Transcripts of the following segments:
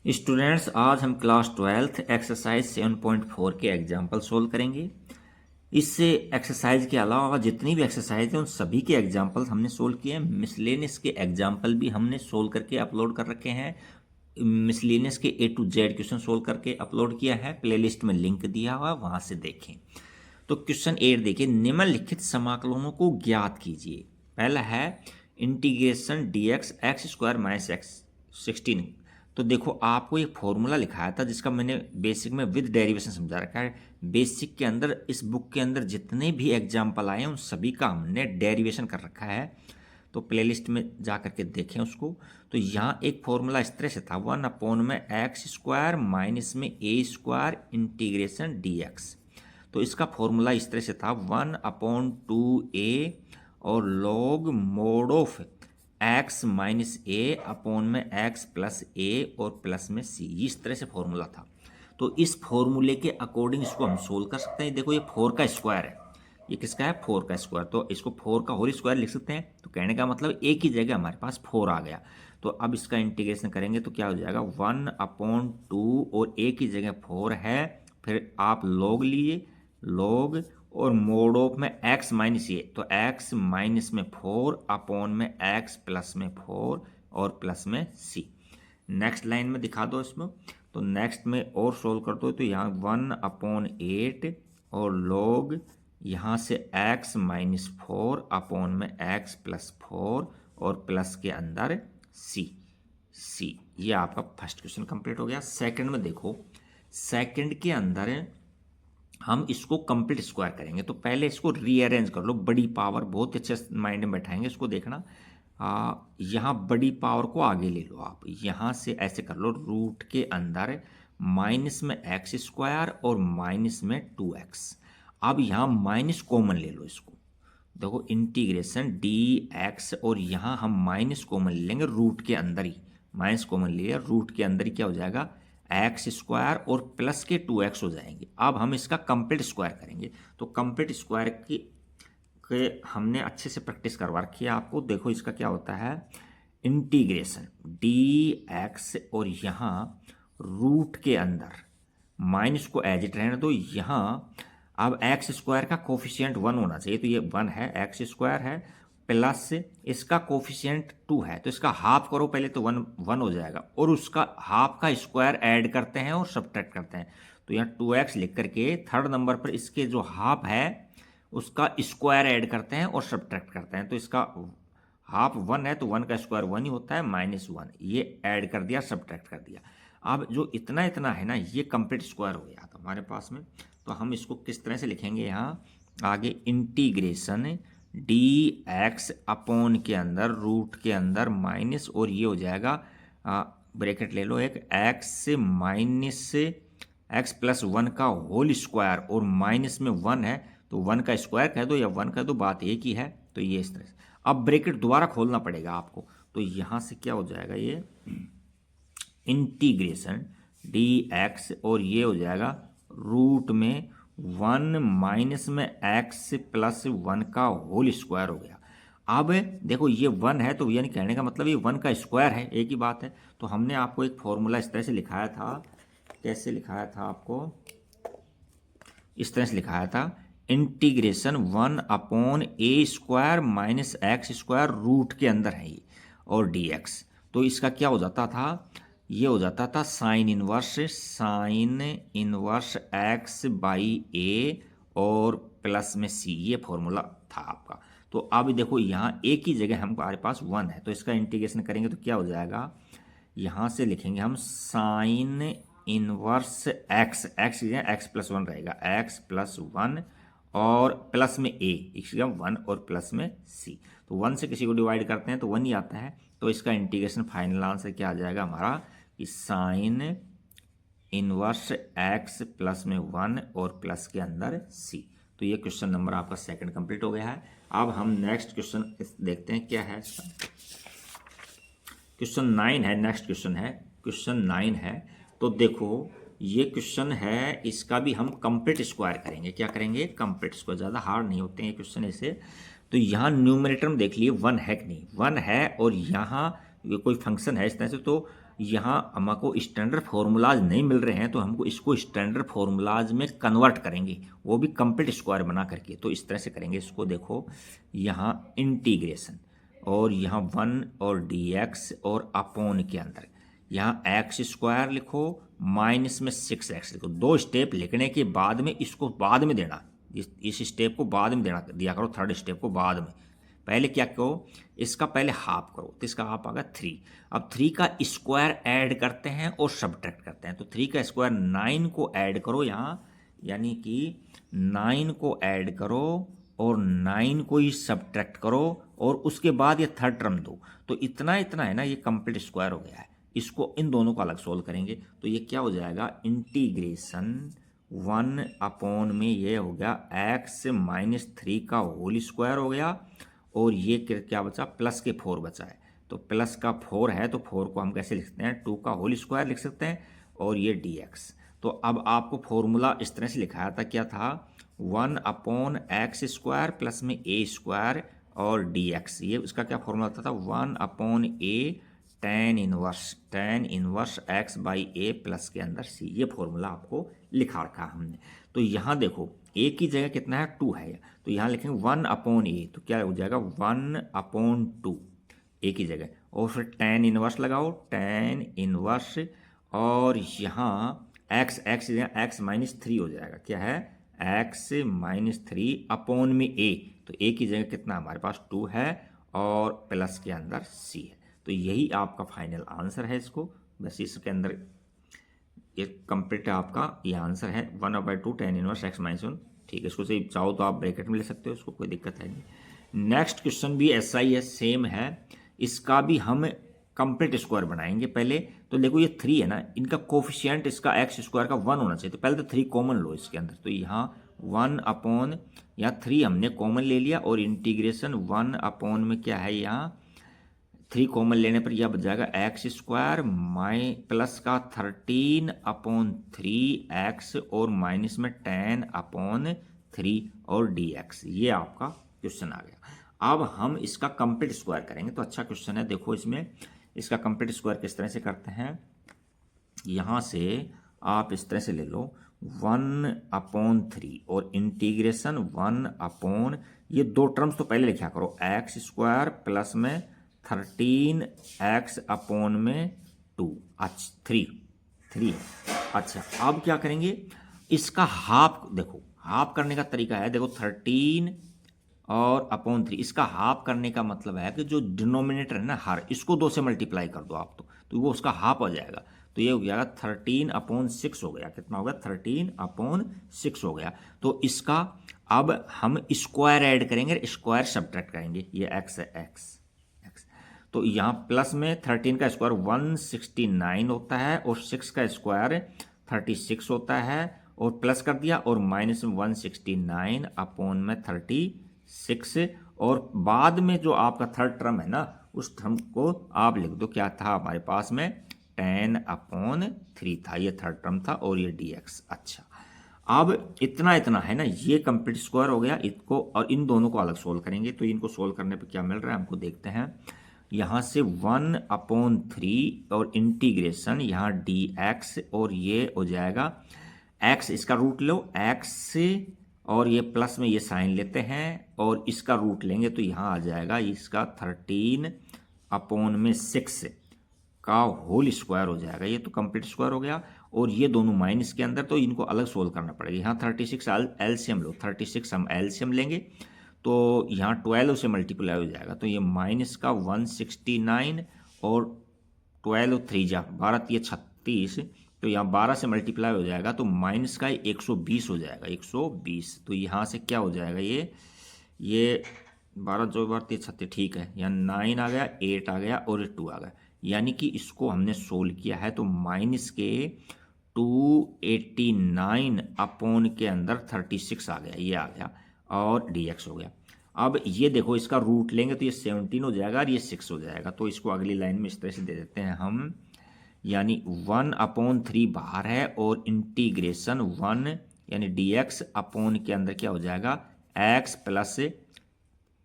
Students, आज हम class 12th exercise 7.4 के एग्जाम्पल सोल्व करेंगे। इससे एक्सरसाइज के अलावा जितनी भी एक्सरसाइज हैं उन सभी के एग्जाम्पल हमने सोल्व किए हैं। मिसलेनियस के एग्जाम्पल भी हमने सोल्व करके अपलोड कर रखे हैं। मिसलेनियस के A to Z question solve करके अपलोड किया है, प्लेलिस्ट में लिंक दिया हुआ, वहाँ से देखें। तो क्वेश्चन 8 देखिए, निम्नलिखित समाकलनों को ज्ञात कीजिए। पहला है integration dx x square minus x 16। तो देखो, आपको एक फॉर्मूला लिखाया था जिसका मैंने बेसिक में विद डेरिवेशन समझा रखा है। बेसिक के अंदर, इस बुक के अंदर जितने भी एग्जाम्पल आए हैं उन सभी का हमने डेरिवेशन कर रखा है, तो प्लेलिस्ट में जा करके देखें उसको। तो यहाँ एक फॉर्मूला इस तरह से था, 1 में एक्स स्क्वायर माइनस में ए स्क्वायर इंटीग्रेशन dx। तो इसका फॉर्मूला इस तरह से था, 1/2a और log mode of x minus A upon में एक्स प्लस ए और प्लस में सी, इस तरह से फॉर्मूला था। तो इस फॉर्मूले के अकॉर्डिंग इसको हम सोल्व कर सकते हैं। देखो, ये 4 का स्क्वायर है, ये किसका है, 4 का स्क्वायर, तो इसको 4 का होल स्क्वायर लिख सकते हैं। तो कहने का मतलब एक ही जगह हमारे पास 4 आ गया। तो अब इसका इंटीग्रेशन करेंगे तो क्या हो जाएगा, 1/2 और एक ही जगह 4 है, फिर आप लॉग लिए, लॉग और मोड ऑफ में x माइनस ये, तो x माइनस में 4 अपॉन में x प्लस में 4 और प्लस में c। नेक्स्ट लाइन में दिखा दो इसमें, तो नेक्स्ट में और सोल्व कर दो, तो यहाँ 1/8 और लॉग यहाँ से x माइनस 4 अपॉन में x प्लस 4 और प्लस के अंदर c। ये आपका फर्स्ट क्वेश्चन कंप्लीट हो गया। सेकंड में देखो, सेकंड के अंदर हम इसको कंप्लीट स्क्वायर करेंगे। तो पहले इसको रीअरेंज कर लो, बड़ी पावर बहुत अच्छे माइंड में बैठाएंगे इसको। देखना, यहाँ बड़ी पावर को आगे ले लो आप, यहाँ से ऐसे कर लो, रूट के अंदर माइनस में एक्स स्क्वायर और माइनस में 2x। अब यहाँ माइनस कॉमन ले लो इसको, देखो इंटीग्रेशन dx, और यहाँ हम माइनस कॉमन ले लेंगे, रूट के अंदर ही माइनस कॉमन ले लिया, रूट के अंदर ही क्या हो जाएगा, एक्स स्क्वायर और प्लस के 2x हो जाएंगे। अब हम इसका कंप्लीट स्क्वायर करेंगे। तो कंप्लीट स्क्वायर की हमने अच्छे से प्रैक्टिस करवा रखी है आपको। देखो इसका क्या होता है, इंटीग्रेशन dx और यहाँ रूट के अंदर माइनस को एज इट रहने दो। यहाँ अब एक्स स्क्वायर का कोफिशिएंट 1 होना चाहिए, तो ये 1 है, एक्स स्क्वायर है, प्लस इसका कोफिशिएंट 2 है, तो इसका हाफ करो पहले, तो 1 हो जाएगा, और उसका हाफ का स्क्वायर ऐड करते हैं और सब्ट्रैक्ट करते हैं। तो यहाँ 2x लिख करके थर्ड नंबर पर इसके जो हाफ है उसका स्क्वायर ऐड करते हैं और सब्ट्रैक्ट करते हैं। तो इसका हाफ 1 है, तो 1 का स्क्वायर 1 ही होता है, -1, ये ऐड कर दिया, सब्ट्रैक्ट कर दिया। अब जो इतना इतना है ना, ये कंप्लीट स्क्वायर हो गया था हमारे पास में। तो हम इसको किस तरह से लिखेंगे, यहाँ आगे इंटीग्रेशन dx अपॉन के अंदर रूट के अंदर माइनस, और ये हो जाएगा ब्रैकेट ले लो एक, x माइनस x प्लस 1 का होल स्क्वायर, और माइनस में 1 है तो 1 का स्क्वायर कह दो या 1 कह दो, बात एक ही है। तो ये इस तरह से, अब ब्रैकेट दोबारा खोलना पड़ेगा आपको। तो यहाँ से क्या हो जाएगा, ये इंटीग्रेशन dx और ये हो जाएगा रूट में 1 माइनस में x प्लस 1 का होल स्क्वायर हो गया। अब देखो, ये 1 है, तो यानी कहने का मतलब ये 1 का स्क्वायर है, एक ही बात है। तो हमने आपको एक फॉर्मूला इस तरह से लिखाया था, कैसे लिखाया था आपको, इस तरह से लिखाया था, integration 1/a² minus x square root के अंदर है ये, और dx। तो इसका क्या हो जाता था, ये हो जाता था sine inverse x by a और प्लस में c, ये फॉर्मूला था आपका। तो अब देखो, यहाँ एक ही जगह हमारे पास 1 है, तो इसका इंटीग्रेशन करेंगे तो क्या हो जाएगा, यहाँ से लिखेंगे हम sine inverse x, x plus 1 रहेगा, x प्लस 1 और प्लस में a, 1 और प्लस में c। तो 1 से किसी को डिवाइड करते हैं तो 1 ही आता है। तो इसका इंटीग्रेशन फाइनल आंसर क्या आ जाएगा हमारा, कि साइन इनवर्स x प्लस में 1 और प्लस के अंदर c। तो ये क्वेश्चन नंबर आपका सेकंड कंप्लीट हो गया है। अब हम नेक्स्ट क्वेश्चन देखते हैं क्या है। क्वेश्चन 9 है, नेक्स्ट क्वेश्चन है, क्वेश्चन 9 है। तो देखो, ये क्वेश्चन है, इसका भी हम कंप्लीट स्क्वायर करेंगे। क्या करेंगे, कंप्लीट स्क्वायर, ज़्यादा हार्ड नहीं होते हैं क्वेश्चन ऐसे। तो यहाँ न्यूमरेटर में देख लिए 1 है कि नहीं, 1 है, और यहाँ ये कोई फंक्शन है इस तरह से, तो यहाँ हमको स्टैंडर्ड फार्मूलाज नहीं मिल रहे हैं, तो हमको इसको स्टैंडर्ड फार्मूलाज में कन्वर्ट करेंगे, वो भी कंप्लीट स्क्वायर बना करके। तो इस तरह से करेंगे इसको। देखो यहाँ इंटीग्रेशन, और यहाँ 1 और dx और अपॉन के अंदर यहाँ एक्स स्क्वायर लिखो, माइनस में 6x लिखो। 2 स्टेप लिखने के बाद में इसको बाद में देना, इस स्टेप को बाद में दिया करो, थर्ड स्टेप को बाद में। पहले क्या करो, इसका पहले हाफ करो, तो इसका हाफ आ गया 3। अब 3 का स्क्वायर ऐड करते हैं और सब्ट्रैक्ट करते हैं। तो 3 का स्क्वायर 9 को ऐड करो यहाँ, यानी कि 9 को ऐड करो और 9 को ही सब्ट्रैक्ट करो, और उसके बाद ये थर्ड टर्म दो। तो इतना इतना है ना, ये कंप्लीट स्क्वायर हो गया है। इसको इन दोनों को अलग सोल्व करेंगे, तो ये क्या हो जाएगा, इंटीग्रेशन 1 अपॉन में ये हो गया x माइनस 3 का होल स्क्वायर हो गया, और ये क्या बचा, प्लस के 4 बचा है। तो प्लस का 4 है, तो 4 को हम कैसे लिख सकते हैं, 2 का होल स्क्वायर लिख सकते हैं, और ये dx। तो अब आपको फॉर्मूला इस तरह से लिखाया था, क्या था, 1 अपॉन एक्स स्क्वायर प्लस में a स्क्वायर और dx। ये उसका क्या फॉर्मूला था 1 upon a tan inverse x by a plus के अंदर c। ये फॉर्मूला आपको लिखा रखा हमने। तो यहाँ देखो a की जगह कितना है, 2 है, तो यहाँ लिखेंगे 1 अपॉन a, तो क्या हो जाएगा 1 अपॉन 2 a की जगह, और फिर tan इनवर्स लगाओ, tan इनवर्स, और यहाँ x माइनस 3 हो जाएगा, क्या है, x माइनस 3 अपॉन में a। तो a की जगह कितना हमारे पास 2 है, और प्लस के अंदर c है। तो यही आपका फाइनल आंसर है। इसको बस इसके अंदर ये कंप्लीट आपका ये आंसर है, 1/2 tan इनवर्स x माइनस 1। ठीक है, इसको से चाहो तो आप ब्रैकेट में ले सकते हो, इसको कोई दिक्कत है नहीं। नेक्स्ट क्वेश्चन भी ऐसा ही है, सेम है। इसका भी हम कंप्लीट स्क्वायर बनाएंगे पहले। तो देखो ये 3 है ना, इनका कोफिशिएंट इसका एक्स स्क्वायर का 1 होना चाहिए। तो पहले तो 3 कॉमन लो इसके अंदर, तो यहाँ 1 अपॉन, यहाँ 3 हमने कॉमन ले लिया, और इंटीग्रेशन 1 अपॉन में क्या है, यहाँ 3 कॉमन लेने पर यह बच जाएगा एक्स स्क्वायर माइ प्लस का 13 अपॉन 3x, और माइनस में 10 अपॉन 3 और dx। ये आपका क्वेश्चन आ गया। अब हम इसका कंप्लीट स्क्वायर करेंगे। तो अच्छा क्वेश्चन है, देखो इसमें इसका कंप्लीट स्क्वायर किस तरह से करते हैं। यहाँ से आप इस तरह से ले लो 1 अपॉन 3 और इंटीग्रेशन 1 अपॉन, ये 2 टर्म्स तो पहले लिखा करो, एक्स स्क्वायर प्लस में 13x अपॉन में 2, अच्छा 3। अच्छा अब क्या करेंगे, इसका हाफ, देखो हाफ करने का तरीका है, देखो 13 और अपॉन 3, इसका हाफ करने का मतलब है कि जो डिनोमिनेटर है ना हर, इसको 2 से मल्टीप्लाई कर दो आप, तो वो उसका हाफ हो जाएगा। तो ये हो गया 13 अपॉन 6 हो गया, कितना हो गया 13 अपॉन 6 हो गया। तो इसका अब हम स्क्वायर ऐड करेंगे, स्क्वायर सब्ट्रैक्ट करेंगे, ये x है x। तो यहाँ प्लस में 13 का स्क्वायर 169 होता है, और 6 का स्क्वायर 36 होता है, और प्लस कर दिया, और माइनस में 169 अपॉन में 36, और बाद में जो आपका थर्ड टर्म है ना, उस टर्म को आप लिख दो, क्या था हमारे पास में 10 अपॉन 3 था, ये थर्ड टर्म था, और ये dx। अच्छा अब इतना इतना है ना, ये कंप्लीट स्क्वायर हो गया। इसको और इन दोनों को अलग सोल्व करेंगे। तो इनको सोल्व करने पर क्या मिल रहा है हमको, देखते हैं। यहाँ से 1 अपॉन 3 और इंटीग्रेशन यहाँ dx, और ये हो जाएगा x, इसका रूट लो x, और ये प्लस में ये साइन लेते हैं, और इसका रूट लेंगे, तो यहाँ आ जाएगा इसका 13 अपॉन में 6 का होल स्क्वायर हो जाएगा। ये तो कंप्लीट स्क्वायर हो गया, और ये दोनों माइनस के अंदर, तो इनको अलग सोल्व करना पड़ेगा। यहाँ 36 एलसीएम लो, 36 हम एलसीएम लेंगे, तो यहाँ 12 से मल्टीप्लाई हो जाएगा, तो ये माइनस का 169, और 12 3 जा 12 3 36, तो यहाँ 12 से मल्टीप्लाई हो जाएगा, तो माइनस का 120 हो जाएगा, 120। तो यहाँ से क्या हो जाएगा, ये 12 जो 3 36, ठीक है, यहाँ 9 आ गया, 8 आ गया, और 2 आ गया। यानी कि इसको हमने सोल्व किया है, तो माइनस के 289 अपॉन के अंदर 36 आ गया, ये आ गया, और dx हो गया। अब ये देखो इसका रूट लेंगे, तो ये 17 हो जाएगा, और ये 6 हो जाएगा। तो इसको अगली लाइन में इस तरह से दे देते हैं हम, यानी 1 अपॉन 3 बाहर है, और इंटीग्रेशन 1 यानी dx अपॉन के अंदर क्या हो जाएगा, x प्लस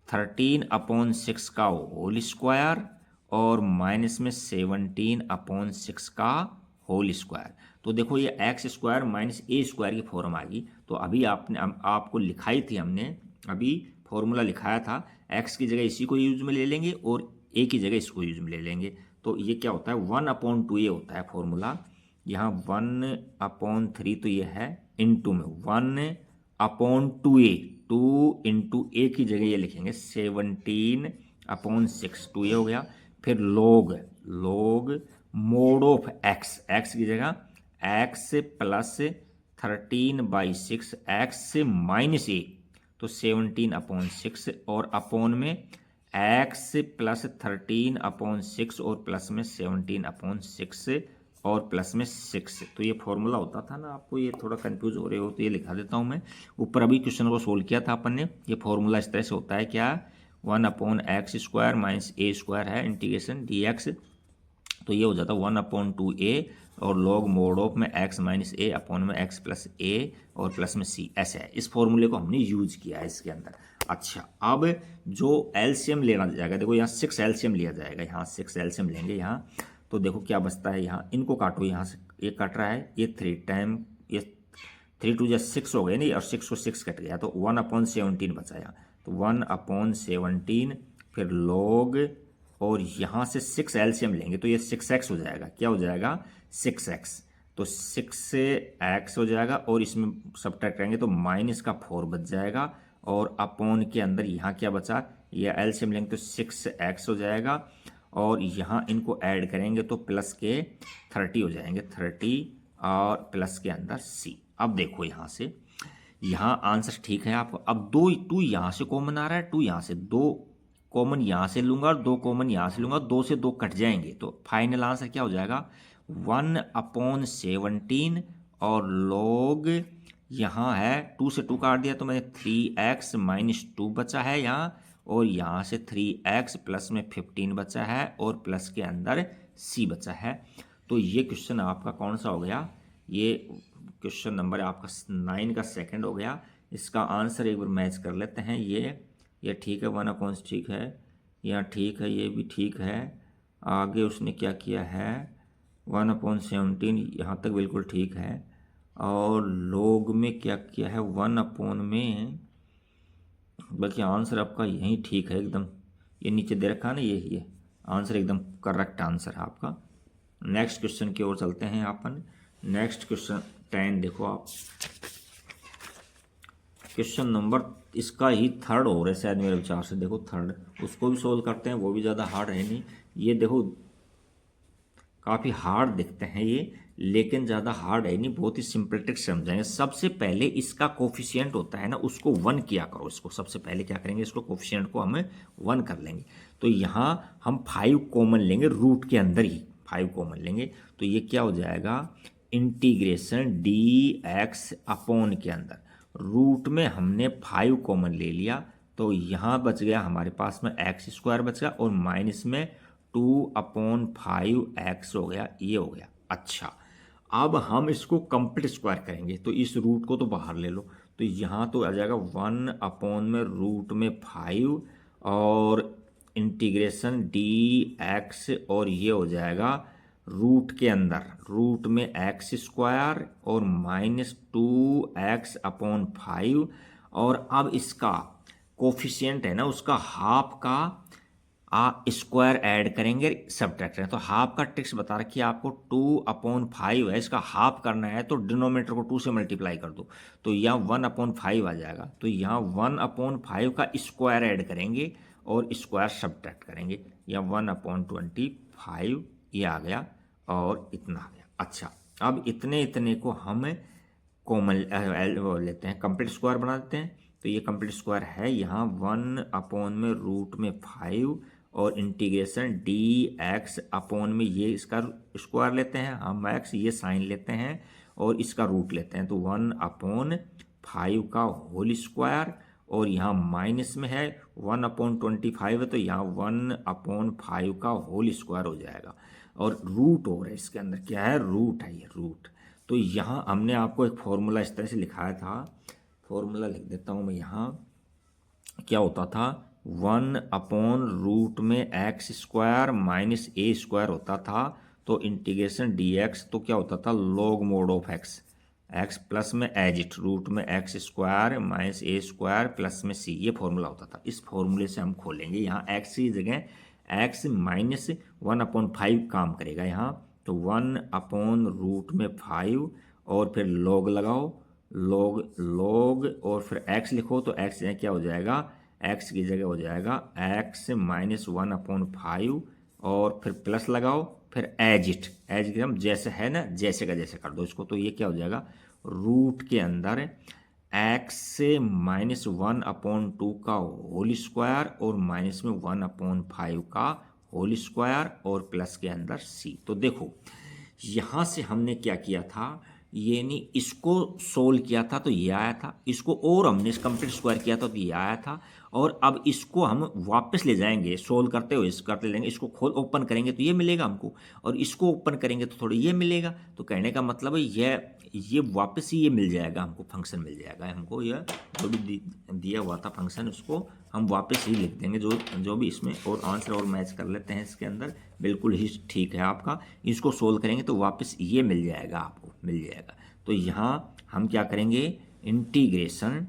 13 अपॉन 6 का होल स्क्वायर, और माइनस में 17/6 का होल स्क्वायर। तो देखो ये एक्स स्क्वायर माइनस ए स्क्वायर की फॉर्म आ गई। तो अभी आपको लिखाई थी हमने, अभी फॉर्मूला लिखाया था, एक्स की जगह इसी को यूज में ले लेंगे और ए की जगह इसको यूज में ले लेंगे। तो ये क्या होता है 1/2a होता है फॉर्मूला। यहाँ 1/3 तो ये है, इनटू में 1/2a, 2 इंटू ए की जगह ये लिखेंगे 17/6, 2 हो गया। फिर log mode of x, x की जगह एक्स प्लस 13/6 एक्स माइनस ए, तो 17/6 और अपॉन में एक्स प्लस 13/6 और प्लस में 17/6 और प्लस में 6। तो ये फॉर्मूला होता था ना, आपको ये थोड़ा कंफ्यूज हो रहे हो तो ये लिखा देता हूँ मैं ऊपर। अभी क्वेश्चन को सोल्व किया था अपन ने। ये फॉर्मूला इस तरह से होता है, क्या 1/x² माइनस ए स्क्वायर है इंटीग्रेशन dx, तो ये हो जाता है 1/2a और log मोड ऑफ में x माइनस ए अपॉन में x प्लस ए और प्लस में c, ऐसे है। इस फॉर्मूले को हमने यूज किया है इसके अंदर। अच्छा, अब जो एलसीएम लेना जाएगा, देखो यहाँ 6 एलसीएम लिया जाएगा, यहाँ 6 एलसीएम लेंगे यहाँ। तो देखो क्या बचता है, यहाँ इनको काटो, यहाँ से ये कट रहा है, ये 3 टाइम, ये 3 2 6 हो गए नहीं, और 6 को 6 कट गया, तो 1/17 बचा यहाँ। तो 1/17 फिर log, और यहाँ से 6 एलसीएम लेंगे तो ये 6x हो जाएगा। क्या हो जाएगा 6x, तो 6x हो जाएगा, और इसमें सब्ट्रैक्ट करेंगे तो माइनस का 4 बच जाएगा, और अपॉन के अंदर यहाँ क्या बचा, ये एलसीएम लेंगे तो 6x हो जाएगा, और यहाँ इनको ऐड करेंगे तो प्लस के 30 हो जाएंगे, 30 और प्लस के अंदर c। अब देखो यहाँ से, यहाँ आंसर ठीक है आपको। अब 2 यहाँ से कॉमन आ रहा है, 2 यहाँ से, 2 कॉमन यहाँ से लूंगा और 2 कॉमन यहाँ से लूंगा, 2 से 2 कट जाएंगे, तो फाइनल आंसर क्या हो जाएगा 1/17 और log यहाँ है 2 से 2 काट दिया तो मैंने 3x माइनस 2 बचा है यहाँ, और यहाँ से 3x प्लस में 15 बचा है, और प्लस के अंदर c बचा है। तो ये क्वेश्चन आपका कौन सा हो गया, ये क्वेश्चन नंबर आपका 9 का सेकंड हो गया। इसका आंसर एक बार मैच कर लेते हैं। ये ठीक है, 1/, ठीक है, यहाँ ठीक है, ये भी ठीक है। आगे उसने क्या किया है 1/17, यहाँ तक बिल्कुल ठीक है। और log में क्या किया है 1/ में, बल्कि आंसर आपका यहीं ठीक है एकदम, ये नीचे दे रखा है ना, ये आंसर एकदम करेक्ट आंसर है आपका। नेक्स्ट क्वेश्चन की ओर चलते हैं अपन। नेक्स्ट क्वेश्चन 10 देखो आप, क्वेश्चन नंबर इसका ही थर्ड हो रहा है शायद मेरे विचार से। देखो थर्ड, उसको भी सोल्व करते हैं, वो भी ज़्यादा हार्ड है नहीं। ये देखो काफ़ी हार्ड दिखते हैं ये, लेकिन ज़्यादा हार्ड है नहीं, बहुत ही सिंपल ट्रिक समझाएंगे। सबसे पहले इसका कोफिशिएंट होता है ना, उसको 1 किया करो। इसको सबसे पहले क्या करेंगे, इसको कोफिशिएंट को हमें 1 कर लेंगे। तो यहाँ हम 5 कॉमन लेंगे, रूट के अंदर ही 5 कॉमन लेंगे, तो ये क्या हो जाएगा इंटीग्रेशन dx अपॉन के अंदर रूट में हमने 5 कॉमन ले लिया, तो यहाँ बच गया हमारे पास में x² बच गया, और माइनस में 2/5x हो गया, ये हो गया। अच्छा, अब हम इसको कंप्लीट स्क्वायर करेंगे, तो इस रूट को तो बाहर ले लो, तो यहाँ तो आ जाएगा 1/ में रूट में 5 और इंटीग्रेशन dx, और ये हो जाएगा रूट के अंदर रूट में x² और माइनस 2x/5, और अब इसका कोफिशिएंट है ना उसका हाफ का स्क्वायर ऐड करेंगे, सब्ट्रैक्ट करें। तो हाफ का ट्रिक्स बता रखी है आपको, 2/5 है, इसका हाफ करना है तो डिनोमिनेटर को 2 से मल्टीप्लाई कर दो, तो यहाँ 1/5 आ जाएगा। तो यहाँ 1/5 का स्क्वायर ऐड करेंगे और स्क्वायर सब्ट्रैक्ट करेंगे, या 1/25 ये आ गया और इतना आ गया। अच्छा, अब इतने को हम कॉमन लेते हैं, कंप्लीट स्क्वायर बना देते हैं। तो ये कंप्लीट स्क्वायर है, यहाँ 1/ में रूट में 5 और इंटीग्रेशन dx अपॉन में ये इसका स्क्वायर लेते हैं हम, x ये साइन लेते हैं और इसका रूट लेते हैं, तो 1/5 का होल स्क्वायर, और यहाँ माइनस में है 1/25 है, तो यहाँ 1/5 का होल स्क्वायर हो जाएगा, और रूट हो रहा है इसके अंदर, क्या है रूट है, ये रूट। तो यहाँ हमने आपको एक फॉर्मूला इस तरह से लिखाया था, फॉर्मूला लिख देता हूँ मैं यहाँ। क्या होता था 1/रूट में एक्स स्क्वायर माइनस ए स्क्वायर होता था, तो इंटीग्रेशन डी एक्स तो क्या होता था, log mode of x, x plus में एज इट रूट में एक्स स्क्वायर माइनस ए स्क्वायर प्लस में सी, ये फॉर्मूला होता था। इस फॉर्मूले से हम खोलेंगे, यहाँ एक्स की जगह एक्स माइनस 1/5 काम करेगा यहाँ, तो 1/√5 और फिर लॉग लगाओ, लॉग और फिर एक्स लिखो, तो एक्स क्या हो जाएगा, एक्स की जगह हो जाएगा एक्स माइनस 1/5 और फिर प्लस लगाओ, फिर एज इट, एज हम जैसे है ना, जैसे का जैसे कर दो इसको, तो ये क्या हो जाएगा, रूट के अंदर एक्स से माइनस 1/2 का होल स्क्वायर और माइनस में 1/5 का होल स्क्वायर और प्लस के अंदर सी। तो देखो यहाँ से हमने क्या किया था, ये नहीं इसको सोल्व किया था तो ये आया था, इसको और हमने कंप्लीट स्क्वायर किया था तो ये आया था, और अब इसको हम वापस ले जाएंगे सोल्व करते हुए, इसको करते लेंगे, इसको खोल ओपन करेंगे तो ये मिलेगा हमको, और इसको ओपन करेंगे तो थोड़ा ये मिलेगा। तो कहने का मतलब है ये वापस ही ये मिल जाएगा हमको, फंक्शन मिल जाएगा हमको, यह जो भी दिया हुआ था फंक्शन उसको हम वापस ही लिख देंगे, जो भी इसमें, और आंसर और मैच कर लेते हैं इसके अंदर, बिल्कुल ही ठीक है आपका। इसको सोल्व करेंगे तो वापस ये मिल जाएगा, आपको मिल जाएगा। तो यहाँ हम क्या करेंगे, इंटीग्रेशन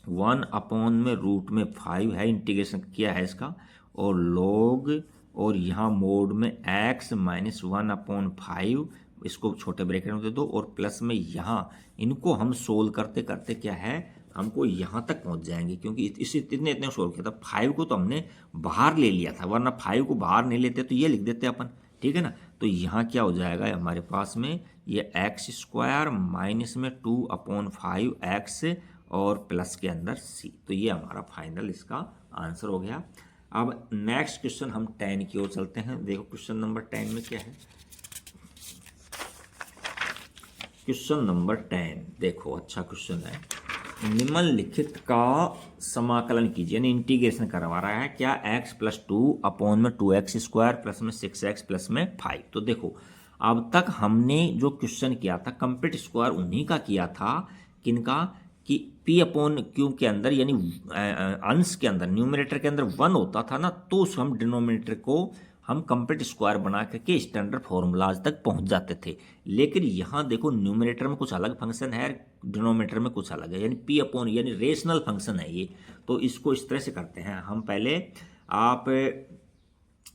1/√5 है, इंटीग्रेशन किया है इसका, और लॉग, और यहाँ मोड में x माइनस 1/5, इसको छोटे ब्रैकेट में दे दो, और प्लस में यहाँ इनको हम सोल्व करते करते क्या है, हमको यहाँ तक पहुँच जाएंगे, क्योंकि इसे इतने सोल्व किया था। 5 को तो हमने बाहर ले लिया था, वरना 5 को बाहर नहीं लेते तो ये लिख देते अपन, ठीक है ना। तो यहाँ क्या हो जाएगा हमारे पास में, ये एक्स स्क्वायर माइनस में 2/5 एक्स और प्लस के अंदर सी, तो ये हमारा फाइनल इसका आंसर हो गया। अब नेक्स्ट क्वेश्चन हम 10 की ओर चलते हैं। देखो क्वेश्चन नंबर 10 में क्या है, क्वेश्चन नंबर 10 देखो अच्छा क्वेश्चन है, निम्नलिखित का समाकलन कीजिए, यानी इंटीग्रेशन करवा रहा है, क्या x plus 2/2x square plus में 6x प्लस में 5। तो देखो अब तक हमने जो क्वेश्चन किया था कंप्लीट स्क्वायर उन्हीं का किया था, किनका, कि p/q के अंदर, यानी अंश के अंदर, न्यूमरेटर के अंदर 1 होता था ना, तो उस हम डिनोमिनेटर को हम कंप्लीट स्क्वायर बना करके स्टैंडर्ड फॉर्मूलाज तक पहुंच जाते थे। लेकिन यहाँ देखो न्यूमरेटर में कुछ अलग फंक्शन है, डिनोमिनेटर में कुछ अलग है, यानी p/, यानी रेशनल फंक्शन है ये। तो इसको इस तरह से करते हैं हम, पहले आप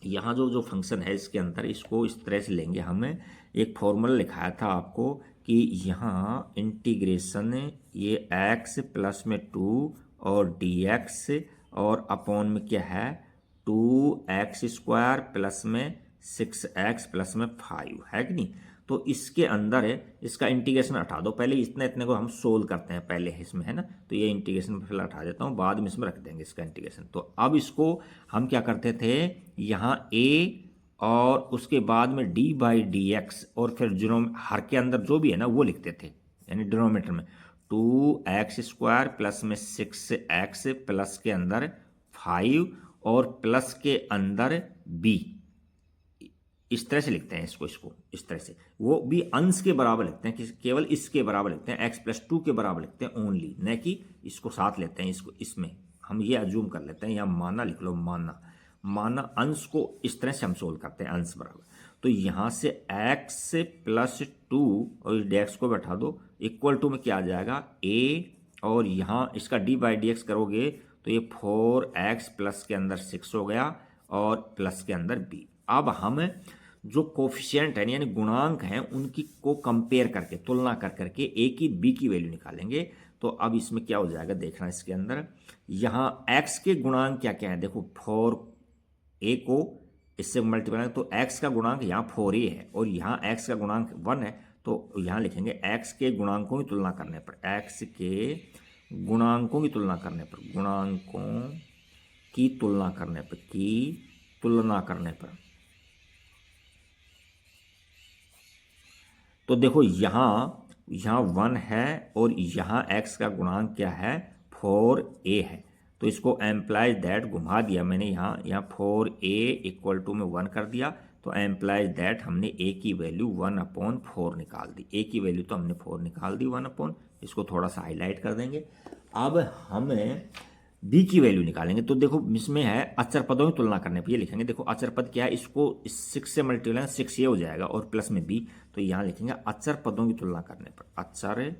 यहाँ जो फंक्शन है इसके अंदर, इसको इस तरह से लेंगे। हमें एक फॉर्मूला लिखाया था आपको कि यहाँ इंटीग्रेशन ये x प्लस में 2 और dx और अपॉन में क्या है 2x स्क्वायर प्लस में 6x प्लस में 5 है कि नहीं। तो इसके अंदर है, इसका इंटीग्रेशन हटा दो, पहले इतने को हम सोल्व करते हैं पहले इसमें, है ना। तो ये इंटीग्रेशन पहले हटा देता हूँ, बाद में इसमें रख देंगे इसका इंटीग्रेशन। तो अब इसको हम क्या करते थे, यहाँ a और उसके बाद में d/dx और फिर हर के अंदर जो भी है ना वो लिखते थे, यानी डिनोमिनेटर में 2x स्क्वायर प्लस में 6x प्लस के अंदर 5 और प्लस के अंदर b, इस तरह से लिखते हैं इसको इस तरह से, वो भी अंश के बराबर लिखते हैं, कि केवल इसके बराबर लिखते हैं, x प्लस 2 के बराबर लिखते हैं ओनली, न कि इसको साथ लेते हैं, इसको इसमें हम ये अज्यूम कर लेते हैं, या माना लिख लो, माना अंश को इस तरह से हम सोल्व करते हैं, अंश बराबर। तो यहाँ से x प्लस 2 और इस dx को बैठा दो, इक्वल टू में क्या आ जाएगा a, और यहाँ इसका d/dx करोगे तो ये 4x प्लस के अंदर 6 हो गया और प्लस के अंदर b। अब हम जो कोफिशिएंट है यानी गुणांक हैं उनकी को कंपेयर करके, तुलना कर करके a की b की वैल्यू निकालेंगे। तो अब इसमें क्या हो जाएगा देखना, इसके अंदर यहाँ x के गुणांक क्या क्या है, देखो 4a को इससे मल्टीप्लाई, तो x का गुणांक यहाँ 4a है और यहाँ x का गुणांक 1 है, तो यहाँ लिखेंगे x के गुणांकों की तुलना करने पर, x के गुणांकों की तुलना करने पर, गुणांकों की तुलना करने पर, की तुलना करने पर, तो देखो यहाँ 1 है और यहाँ x का गुणांक क्या है 4a है, तो इसको एम्प्लाइज दैट घुमा दिया मैंने, यहाँ 4a इक्वल टू में 1 कर दिया, तो एम्प्लाइज दैट हमने a की वैल्यू 1/4 निकाल दी, a की वैल्यू तो हमने 4 निकाल दी 1/, इसको थोड़ा सा हाईलाइट कर देंगे। अब हमें बी की वैल्यू निकालेंगे। तो देखो इसमें है अचर पदों की तुलना करने पर ये लिखेंगे, देखो अचर पद क्या है, इसको 6 से मल्टीप्लाई 6 ये हो जाएगा और प्लस में बी, तो यहाँ लिखेंगे अचर पदों की तुलना करने पर, अचर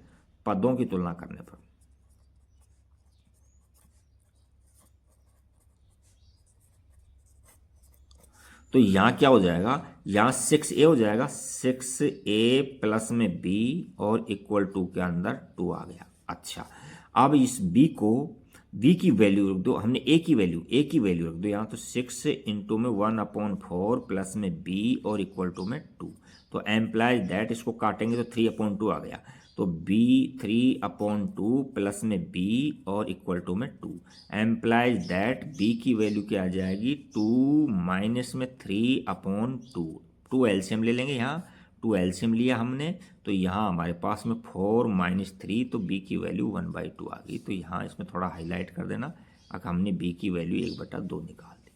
पदों की तुलना करने पर। तो यहाँ क्या हो जाएगा, यहाँ 6a हो जाएगा, 6a प्लस में b और इक्वल टू के अंदर 2 आ गया। अच्छा, अब इस b को, b की वैल्यू रख दो, हमने a की वैल्यू रख दो यहाँ, तो 6 इंटू में 1/4 प्लस में b और इक्वल टू में 2, तो एम्प्लाइज दैट, इसको काटेंगे तो 3/2 आ गया, तो b 3/2 प्लस में b और इक्वल टू में 2, एम्प्लाइज दैट b की वैल्यू क्या आ जाएगी, 2 माइनस में 3/2, 2 एलसीएम ले लेंगे यहाँ, 2 एलसीएम लिया हमने, तो यहाँ हमारे पास में 4 माइनस 3, तो b की वैल्यू 1/2 आ गई। तो यहाँ इसमें थोड़ा हाईलाइट कर देना, अगर हमने b की वैल्यू 1/2 निकाल दी।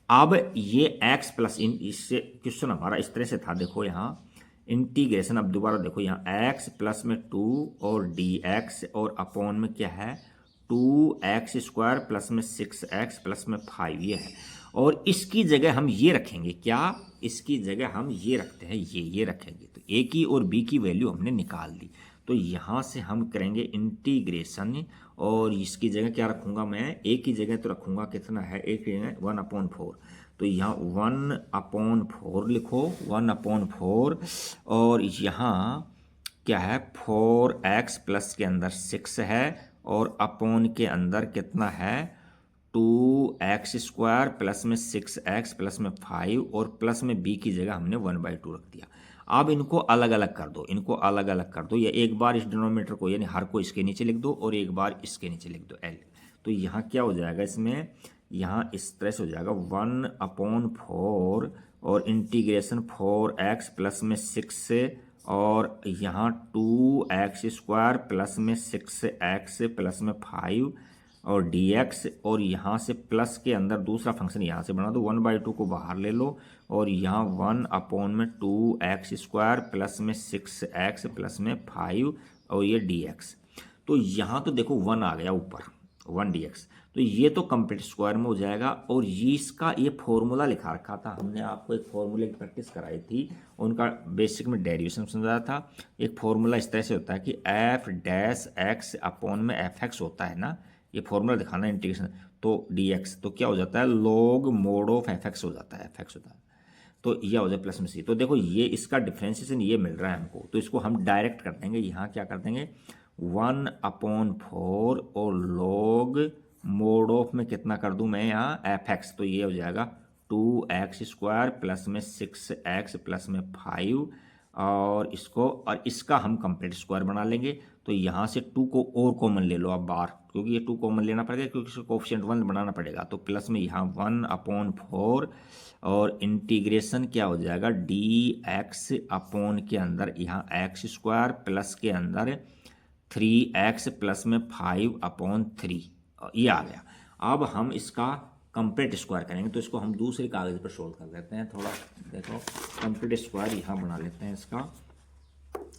अब ये x प्लस इन, इससे क्वेश्चन हमारा इस तरह से था, देखो यहाँ इंटीग्रेशन, अब दोबारा देखो यहाँ x प्लस में 2 और dx और अपॉन में क्या है 2x² प्लस में 6x प्लस में 5 ये है, और इसकी जगह हम ये रखेंगे, क्या इसकी जगह हम ये रखते हैं, ये रखेंगे, तो a की और b की वैल्यू हमने निकाल दी। तो यहाँ से हम करेंगे इंटीग्रेशन, और इसकी जगह क्या रखूँगा मैं, a की जगह तो रखूँगा कितना है, a की जगह 1/4, तो यहाँ 1/4 लिखो, 1/4, और यहाँ क्या है 4x प्लस के अंदर 6 है, और अपॉन के अंदर कितना है 2x² प्लस में 6x प्लस में 5, और प्लस में b की जगह हमने 1/2 रख दिया। अब इनको अलग अलग कर दो, इनको अलग अलग कर दो, या एक बार इस डिनोमिनेटर को यानी हर को इसके नीचे लिख दो और एक बार इसके नीचे लिख दो l। तो यहाँ क्या हो जाएगा, इसमें यहाँ इस तरह से हो जाएगा 1/4 और इंटीग्रेशन 4x प्लस में 6 से, और यहाँ 2x² प्लस में 6x प्लस में 5 और dx, और यहाँ से प्लस के अंदर दूसरा फंक्शन यहाँ से बना दो, 1/2 को बाहर ले लो, और यहाँ 1/2x² प्लस में 6x प्लस में 5 और ये dx। तो यहाँ तो देखो 1 आ गया ऊपर, 1 dx, तो ये तो कंप्लीट स्क्वायर में हो जाएगा। और ये इसका ये फॉर्मूला लिखा रखा था, हमने आपको एक फॉर्मूले की प्रैक्टिस कराई थी, उनका बेसिक में डेरिवेशन समझाया था। एक फॉर्मूला इस तरह से होता है कि f'(x) अपॉन में fx होता है ना, ये फॉर्मूला दिखाना इंटीग्रेशन, तो dx तो क्या हो जाता है log mod ऑफ fx हो जाता है, fx होता है, तो यह हो जाए प्लस में c। तो देखो ये इसका डिफ्रेंशिएशन ये मिल रहा है हमको, तो इसको हम डायरेक्ट कर देंगे, यहाँ क्या कर देंगे 1/4 और log मोड ऑफ में कितना कर दूं मैं यहाँ fx, तो ये हो जाएगा 2x² प्लस में 6x प्लस में 5, और इसको और इसका हम कंप्लीट स्क्वायर बना लेंगे। तो यहाँ से 2 को और कॉमन ले लो अब बार, क्योंकि ये 2 कॉमन लेना पड़ेगा, क्योंकि इसको कोफिशिएंट 1 बनाना पड़ेगा, तो प्लस में यहाँ 1/4 और इंटीग्रेशन क्या हो जाएगा dx अपॉन के अंदर यहाँ x² प्लस के अंदर 3x प्लस में 5/3, ये आ गया। अब हम इसका कंप्लीट स्क्वायर करेंगे, तो इसको हम दूसरे कागज़ पर सोल्व कर लेते हैं। थोड़ा देखो कंप्लीट स्क्वायर यहाँ बना लेते हैं इसका,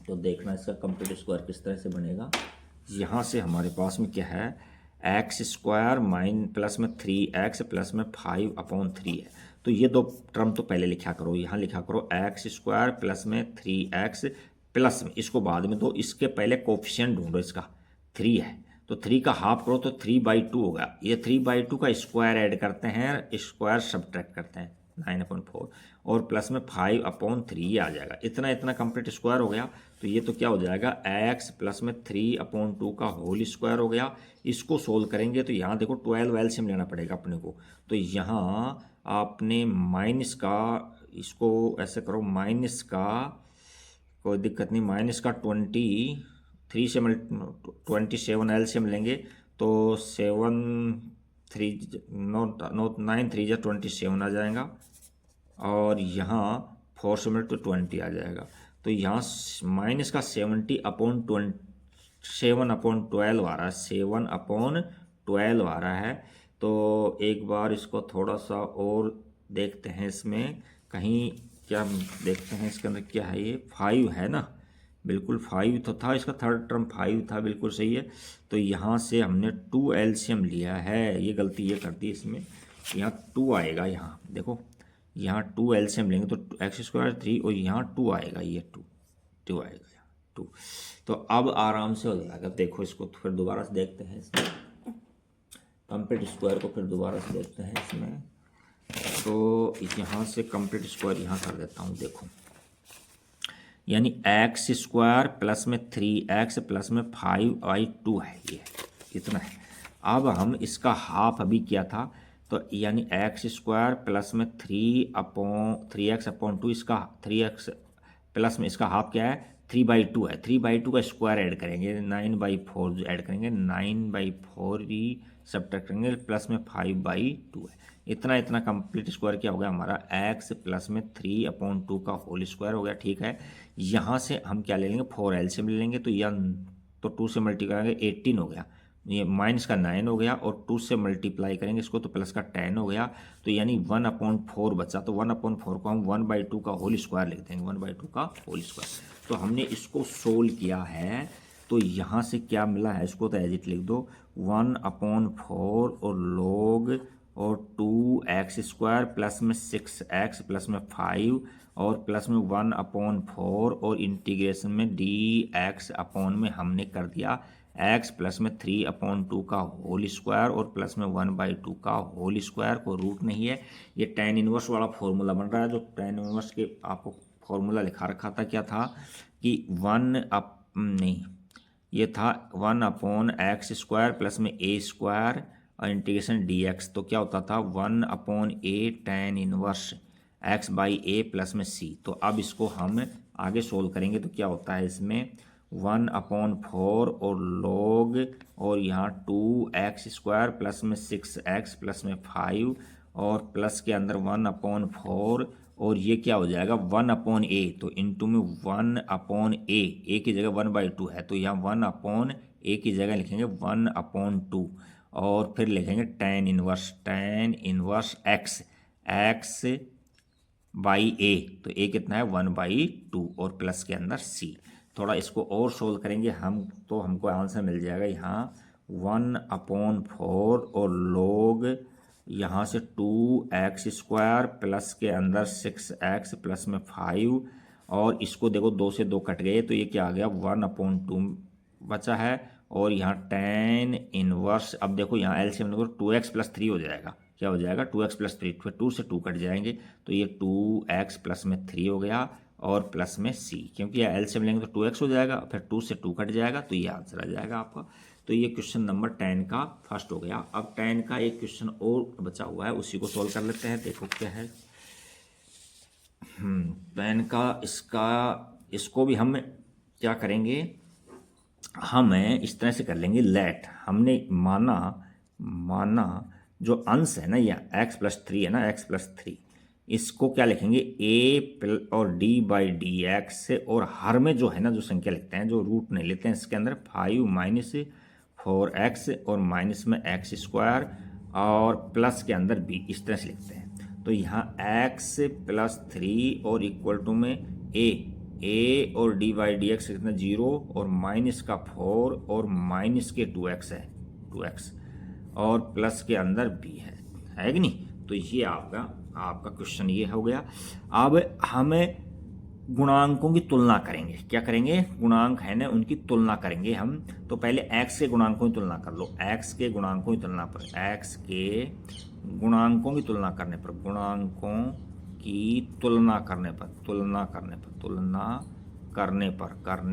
तो देखना इसका कंप्लीट स्क्वायर किस तरह से बनेगा। यहाँ से हमारे पास में क्या है x² माइन प्लस में 3x प्लस में 5/3 है, तो ये दो टर्म तो पहले लिखा करो, यहाँ लिखा करो x² प्लस में 3x प्लस में, इसको बाद में दो, इसके पहले कोफिशिएंट ढूंढो, इसका 3 है तो 3 का हाफ करो तो 3/2 होगा, ये 3/2 का स्क्वायर ऐड करते हैं, स्क्वायर सब्ट्रैक्ट करते हैं 9/4 और प्लस में 5/3 ये आ जाएगा, इतना इतना कंप्लीट स्क्वायर हो गया। तो ये तो क्या हो जाएगा x प्लस में 3/2 का होल स्क्वायर हो गया। इसको सोल्व करेंगे तो यहाँ देखो 12 एलसीएम लेना पड़ेगा अपने को, तो यहाँ आपने माइनस का, इसको ऐसे करो माइनस का, कोई दिक्कत नहीं, माइनस का 3 से 27 एलसीएम लेंगे तो 9 3 जा 27 आ जाएगा, और यहाँ 4 से मिनट तो 20 आ जाएगा। तो यहाँ माइनस का 7/12 आ रहा है, 7/12 आ रहा है। तो एक बार इसको थोड़ा सा और देखते हैं, इसमें कहीं क्या देखते हैं, इसके अंदर क्या है, ये 5 है ना, बिल्कुल 5 तो था, इसका थर्ड टर्म 5 था, बिल्कुल सही है। तो यहाँ से हमने 2 एलसीएम लिया है, ये गलती ये कर दी इसमें, यहाँ 2 आएगा, यहाँ देखो यहाँ 2 एलसीएम लेंगे तो एक्स स्क्वायर 3 और यहाँ 2 आएगा, ये 2 आएगा यहाँ 2। तो अब आराम से हो जाएगा। देखो इसको तो फिर दोबारा से देखते हैं, इसमें कंप्लीट स्क्वायर को फिर दोबारा से देखते हैं इसमें। तो यहाँ से कंप्लीट स्क्वायर यहाँ कर देता हूँ, देखो यानी एक्स स्क्वायर प्लस में 3x प्लस में 5y2 है, ये इतना है। अब हम इसका हाफ अभी किया था, तो यानी एक्स स्क्वायर प्लस में 3x अपॉन 2, इसका 3x प्लस में इसका हाफ क्या है 3/2 है। 3/2 का स्क्वायर ऐड करेंगे 9/4 ऐड करेंगे, 9/4 ही सब्ट्रैक्ट करेंगे, प्लस में 5/2 है। इतना इतना कंप्लीट स्क्वायर क्या हो गया हमारा x प्लस में 3/2 का होल स्क्वायर हो गया, ठीक है। यहाँ से हम क्या ले लेंगे 4 एलसीएम ले लेंगे, तो यह तो 2 से मल्टीप्लाई करेंगे 18 हो गया, ये माइनस का 9 हो गया, और 2 से मल्टीप्लाई करेंगे इसको तो प्लस का 10 हो गया, तो यानी 1/4 बचा। तो 1/4 को हम 1/2 का होल स्क्वायर लिख देंगे, 1/2 का होल स्क्वायर। तो हमने इसको सोल्व किया है, तो यहाँ से क्या मिला है इसको तो एज इट लिख दो, 1/4 और log और 2x स्क्वायर प्लस में 6x प्लस में 5 और प्लस में 1/4 और इंटीग्रेशन में dx अपॉन में हमने कर दिया x प्लस में 3/2 का होल स्क्वायर और प्लस में 1/2 का होल स्क्वायर, को रूट नहीं है। ये tan इनवर्स वाला फॉर्मूला बन रहा है, जो tan इनवर्स के आपको फॉर्मूला लिखा रखा था, क्या था कि ये था 1/x स्क्वायर प्लस में a स्क्वायर और इंटीग्रेशन dx, तो क्या होता था 1/a tan inverse x by a plus में c। तो अब इसको हम आगे सोल्व करेंगे तो क्या होता है इसमें 1/4 और log और यहाँ 2x स्क्वायर प्लस में 6x प्लस में 5 और प्लस के अंदर 1/4 और ये क्या हो जाएगा 1/a, तो इनटू में 1/a की जगह 1/2 है, तो यहाँ 1/a की जगह लिखेंगे 1/2 और फिर लिखेंगे tan inverse x by a, तो a कितना है 1/2 और प्लस के अंदर c। थोड़ा इसको और सोल्व करेंगे हम तो हमको आंसर मिल जाएगा यहाँ 1/4 और log यहाँ से 2x स्क्वायर प्लस के अंदर 6x प्लस में 5 और इसको देखो 2 से 2 कट गए, तो ये क्या आ गया 1/2 बचा है, और यहाँ tan इनवर्स, अब देखो यहाँ एलसीएम देखो 2x प्लस 3 हो जाएगा, क्या हो जाएगा 2x प्लस 3, फिर 2 से 2 कट जाएंगे, तो ये 2x प्लस में 3 हो गया और प्लस में c, क्योंकि यह एलसीएम लेंगे तो 2x हो जाएगा, फिर 2 से 2 कट जाएगा, तो ये आंसर आ जाएगा आपका। तो ये क्वेश्चन नंबर 10 का फर्स्ट हो गया। अब 10 का एक क्वेश्चन और बचा हुआ है, उसी को सॉल्व कर लेते हैं। देखो क्या है 10 का, इसको भी हम क्या करेंगे, हम इस तरह से कर लेंगे, लेट हमने माना जो अंश है ना या x प्लस 3 है ना, x प्लस 3, इसको क्या लिखेंगे a और d बाई डी एक्स, और हर में जो है ना जो संख्या लिखते हैं, जो रूट नहीं लेते हैं, इसके अंदर 5 माइनस 4x और माइनस में x स्क्वायर और प्लस के अंदर b, इस तरह से लिखते हैं। तो यहाँ x प्लस 3 और इक्वल टू में a और d बाई डी एक्स कितना 0 और माइनस का 4 और माइनस के 2x है 2x और प्लस के अंदर b है कि नहीं। तो ये आपका क्वेश्चन ये हो गया। अब हमें गुणांकों की तुलना करेंगे, क्या करेंगे, गुणांक है ना उनकी तुलना करेंगे हम। तो पहले x के गुणांकों की तुलना कर लो, x के गुणांकों की तुलना पर, x के गुणांकों की तुलना करने पर, गुणांकों की तुलना करने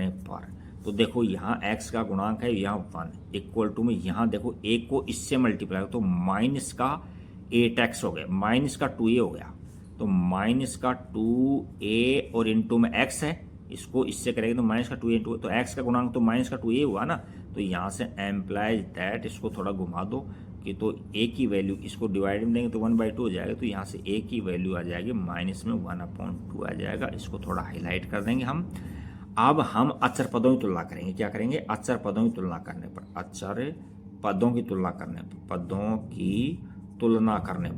पर तो देखो यहाँ x का गुणांक है यहाँ 1 इक्वल टू में, यहाँ देखो a को इससे मल्टीप्लाई तो माइनस का 8x हो गया, माइनस का 2a हो गया, तो माइनस का 2a और इंटू में x है, इसको इससे करेंगे तो माइनस का 2a इंटू, तो x का गुणांक तो माइनस का 2a हुआ ना, तो यहाँ से एम्प्लाइज दैट, इसको थोड़ा घुमा दो कि तो a की वैल्यू, इसको डिवाइड में देंगे तो 1/2 हो जाएगा, तो यहाँ से a की वैल्यू आ जाएगी माइनस में 1/2 आ जाएगा। इसको थोड़ा हाईलाइट कर देंगे हम। अब हम अचर पदों की तुलना करेंगे, क्या करेंगे, अचर पदों की तुलना करने पर, अचर पदों की तुलना करने पर, पदों की तुलना करने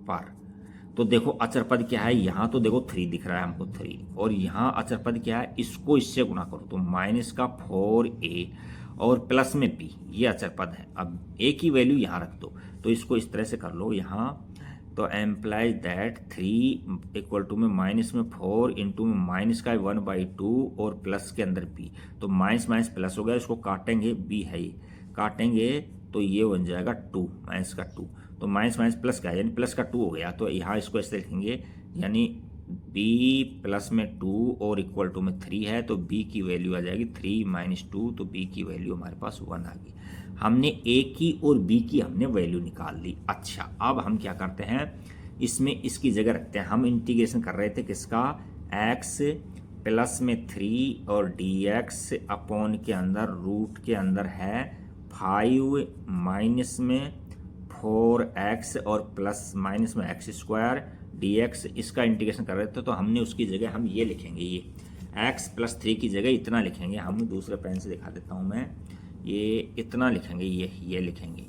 पर तो देखो अचर पद क्या है, यहाँ तो देखो 3 दिख रहा है हमको 3, और यहाँ अचर पद क्या है, इसको इससे गुना करो तो माइनस का 4a और प्लस में b, ये अचर पद है। अब a की वैल्यू यहाँ रख दो, तो इसको इस तरह से कर लो यहाँ, तो एम्प्लाइज दैट 3 इक्वल टू में माइनस में 4 इंटू में माइनस का 1/2 और प्लस के अंदर b, तो माइनस माइनस प्लस हो गया, इसको काटेंगे, b है ये, काटेंगे तो ये बन जाएगा 2 माइनस का 2, तो माइनस माइनस प्लस का यानी प्लस का 2 हो गया, तो यहाँ इसको ऐसे लिखेंगे यानी b प्लस में 2 और इक्वल टू में 3 है, तो b की वैल्यू आ जाएगी 3 माइनस 2, तो b की वैल्यू हमारे पास 1 आ गई। हमने a की और b की हमने वैल्यू निकाल ली। अच्छा, अब हम क्या करते हैं, इसमें इसकी जगह रखते हैं, हम इंटीग्रेशन कर रहे थे किसका, x प्लस में 3 और dx अपॉन के अंदर रूट के अंदर है 5 माइनस में 4x और प्लस माइनस में x स्क्वायर dx, इसका इंटीग्रेशन कर रहे थे, तो हमने उसकी जगह हम ये लिखेंगे, ये x प्लस 3 की जगह इतना लिखेंगे, हम दूसरे पेन से दिखा देता हूँ मैं, ये इतना लिखेंगे, ये लिखेंगे,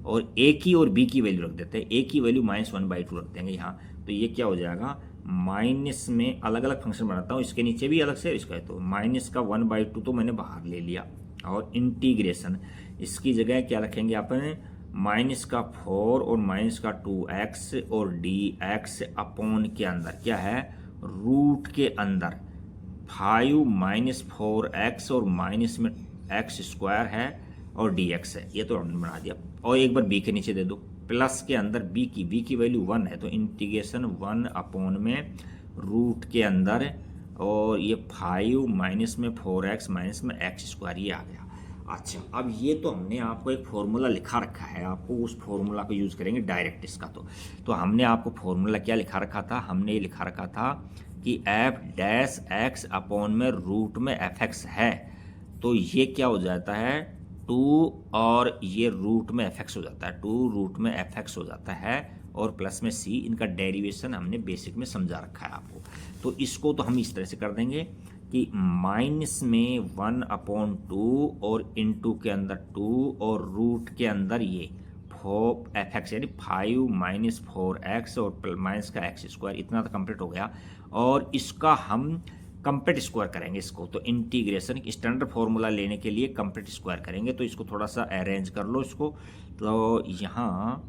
और a की और b की वैल्यू रख देते हैं, a की वैल्यू -1/2 रख देंगे यहाँ, तो ये क्या हो जाएगा, माइनस में अलग अलग फंक्शन बनाता हूँ, इसके नीचे भी अलग से, इसका है तो माइनस का 1/2 तो मैंने बाहर ले लिया, और इंटीग्रेशन इसकी जगह क्या रखेंगे आपने, माइनस का 4 और माइनस का 2x और dx अपॉन के अंदर क्या है, रूट के अंदर 5 माइनस 4x और माइनस में x स्क्वायर है और dx है, ये तो हमने बना दिया, और एक बार b के नीचे दे दो, प्लस के अंदर b की वैल्यू 1 है, तो इंटीग्रेशन 1 अपॉन में रूट के अंदर, और ये 5 माइनस में 4x माइनस में x स्क्वायर, ये आ गया। अच्छा, अब ये तो हमने आपको एक फॉर्मूला लिखा रखा है, आपको उस फॉर्मूला को यूज़ करेंगे डायरेक्ट इसका, तो हमने आपको फॉर्मूला क्या लिखा रखा था, हमने ये लिखा रखा था कि f डैश x अपॉन में रूट में fx है, तो ये क्या हो जाता है 2 और ये रूट में fx हो जाता है, 2 रूट में fx हो जाता है, और प्लस में c, इनका डेरिवेशन हमने बेसिक में समझा रखा है आपको, तो इसको तो हम इस तरह से कर देंगे कि माइनस में 1/2 और इंटू के अंदर 2 और रूट के अंदर ये 4fx यानी 5 माइनस 4x और माइनस का x स्क्वायर, इतना तो कंप्लीट हो गया, और इसका हम कंप्लीट स्क्वायर करेंगे इसको, तो इंटीग्रेशन स्टैंडर्ड फॉर्मूला लेने के लिए कंप्लीट स्क्वायर करेंगे, तो इसको थोड़ा सा अरेंज कर लो इसको, तो यहाँ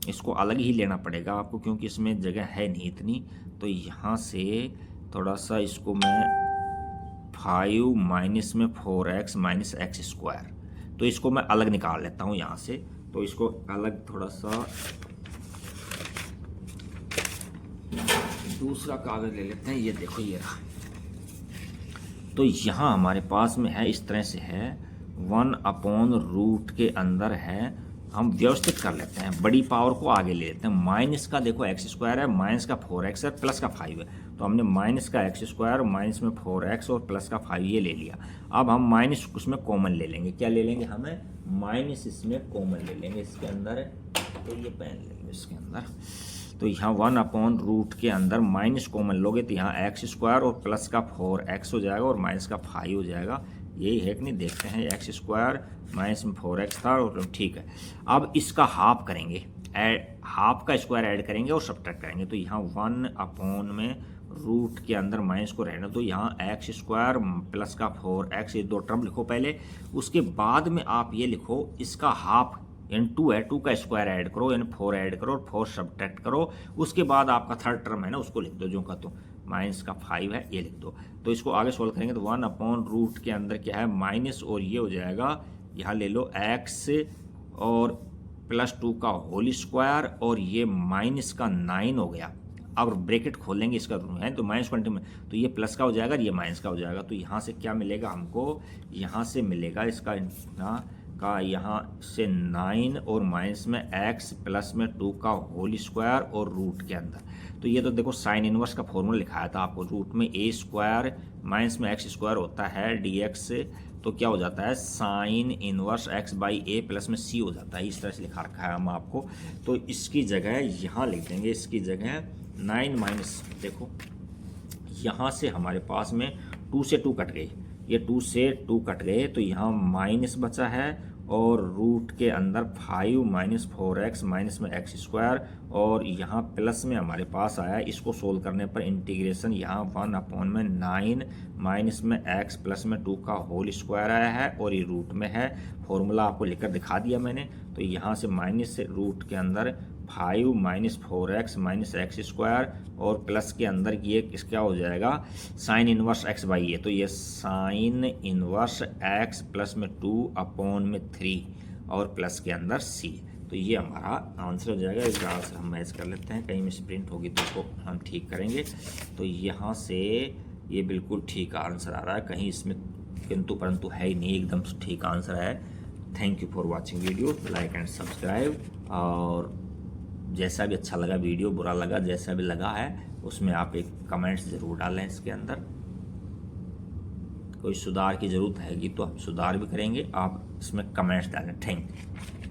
इसको अलग ही लेना पड़ेगा आपको क्योंकि इसमें जगह है नहीं इतनी, तो यहाँ से थोड़ा सा इसको मैं 5 माइनस में 4x माइनस x स्क्वायर, तो इसको मैं अलग निकाल लेता हूँ यहाँ से, तो इसको अलग थोड़ा सा दूसरा कागज़ ले लेते हैं, ये देखो ये रहा, तो यहाँ हमारे पास में है इस तरह से है 1/रूट के अंदर है, हम व्यवस्थित कर लेते हैं, बड़ी पावर को आगे ले लेते हैं, माइनस का देखो x स्क्वायर है, माइनस का 4x है, प्लस का 5 है, तो हमने माइनस का x स्क्वायर माइनस में 4x और प्लस का 5 ये ले लिया। अब हम माइनस उसमें कॉमन ले लेंगे, क्या ले लेंगे, हमें माइनस इसमें कॉमन ले लेंगे इसके अंदर, तो ये पेन लेंगे इसके अंदर, तो यहाँ 1/रूट के अंदर माइनस कॉमन लोगे तो यहाँ x स्क्वायर और प्लस का 4x हो जाएगा और माइनस का 5 हो जाएगा, यही है कि नहीं, देखते हैं, x स्क्वायर माइनस में 4x था, और ठीक है। अब इसका हाफ करेंगे, हाफ का स्क्वायर ऐड करेंगे और सब्ट्रैक्ट करेंगे, तो यहाँ 1 में रूट के अंदर माइनस को रहना, तो यहाँ x स्क्वायर प्लस का 4x, ये दो टर्म लिखो पहले, उसके बाद में आप ये लिखो इसका हाफ यानी 2 है, 2 का स्क्वायर ऐड करो यानी 4 ऐड करो और 4 सब्ट्रैक्ट करो, उसके बाद आपका थर्ड टर्म है ना उसको लिख दो, जो का तो माइनस का 5 है ये लिख दो, तो इसको आगे सोल्व करेंगे तो 1/रूट के अंदर क्या है माइनस, और ये हो जाएगा यहाँ ले लो x और प्लस 2 का होल स्क्वायर, और ये माइनस का 9 हो गया, अब ब्रैकेट खोलेंगे इसका है तो -20 में, तो ये प्लस का हो जाएगा, ये माइनस का हो जाएगा, तो यहाँ से क्या मिलेगा हमको, यहाँ से मिलेगा इसका का यहाँ से 9 और माइनस में x प्लस में 2 का होल स्क्वायर और रूट के अंदर, तो ये तो देखो साइन इनवर्स का फॉर्मूला लिखाया था आपको, रूट में a स्क्वायर माइनस में x स्क्वायर होता है dx, तो क्या हो जाता है साइन इनवर्स x/a प्लस में c हो जाता है, इस तरह से लिखा रखा है हम आपको, तो इसकी जगह यहाँ लिख देंगे, इसकी जगह 9 माइनस, देखो यहाँ से हमारे पास में 2 से 2 कट गई, ये 2 से 2 कट गए, तो यहाँ माइनस बचा है और रूट के अंदर 5 माइनस 4x माइनस में एक्स स्क्वायर, और यहाँ प्लस में हमारे पास आया। इसको सोल्व करने पर इंटीग्रेशन यहाँ 1/9 माइनस में x प्लस में 2 का होल स्क्वायर आया है, और ये रूट में है। फॉर्मूला आपको लिखकर दिखा दिया मैंने। तो यहाँ से माइनस से रूट के अंदर 5 minus 4x minus x square, और प्लस के अंदर ये क्या हो जाएगा, साइन इनवर्स x बाई ए। तो ये साइन इनवर्स x प्लस में 2/3 और प्लस के अंदर c। तो ये हमारा आंसर हो जाएगा। इसका आंसर हम मैच कर लेते हैं, कहीं मिस प्रिंट होगी तो उसको हम ठीक करेंगे। तो यहाँ से ये बिल्कुल ठीक आंसर आ रहा है, कहीं इसमें किंतु परंतु है ही नहीं, एकदम ठीक आंसर है। Thank you for watching video, like and subscribe. और जैसा भी अच्छा लगा वीडियो, बुरा लगा, जैसा भी लगा है उसमें आप एक कमेंट्स ज़रूर डालें। इसके अंदर कोई सुधार की ज़रूरत हैगी तो हम सुधार भी करेंगे, आप इसमें कमेंट्स डालें। Thank you.